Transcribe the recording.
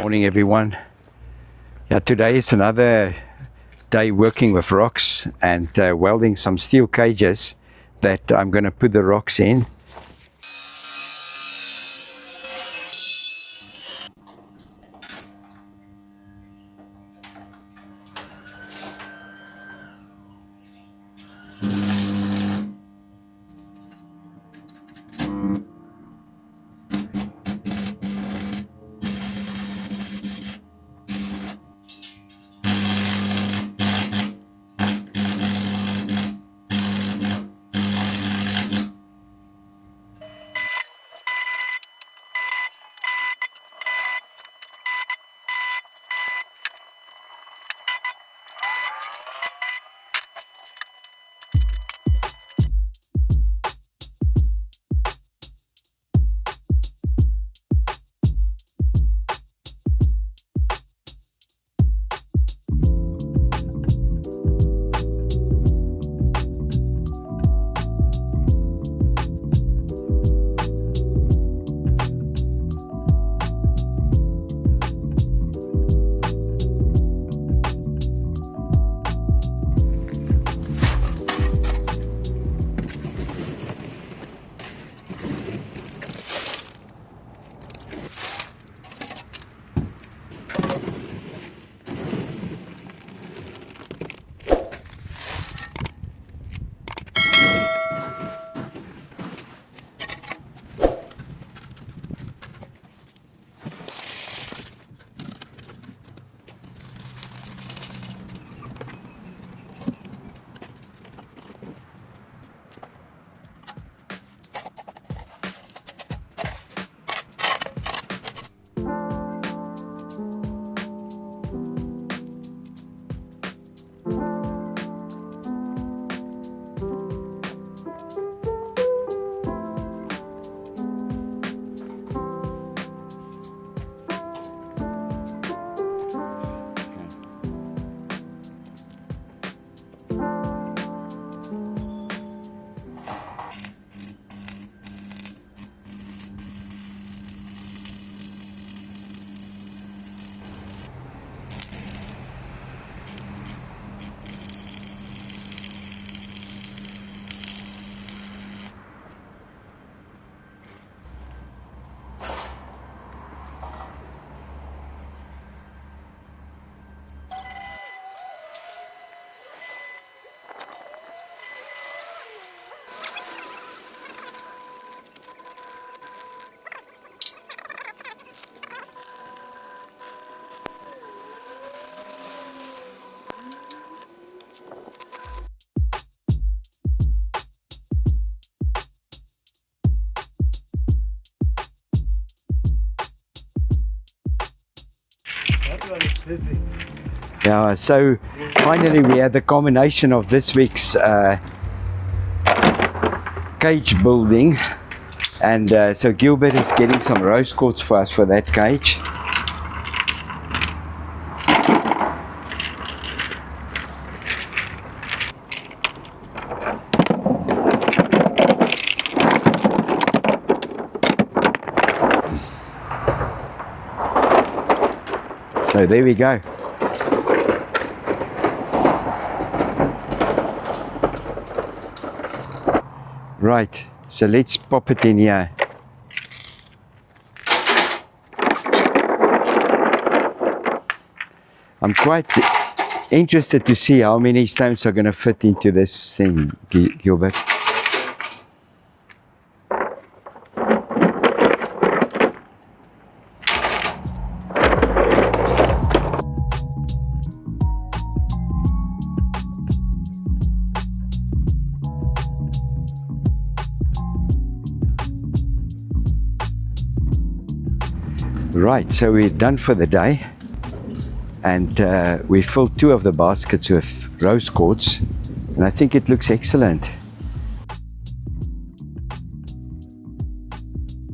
Morning everyone. Yeah, today is another day working with rocks and welding some steel cages that I'm going to put the rocks in. Perfect. Yeah, so finally we had the combination of this week's cage building, and so Gilbert is getting some rose quartz for us for that cage. So there we go. Right, so let's pop it in here. I'm quite interested to see how many stones are going to fit into this thing, Gilbert. Right, so we're done for the day, and we filled 2 of the baskets with rose quartz, and I think it looks excellent.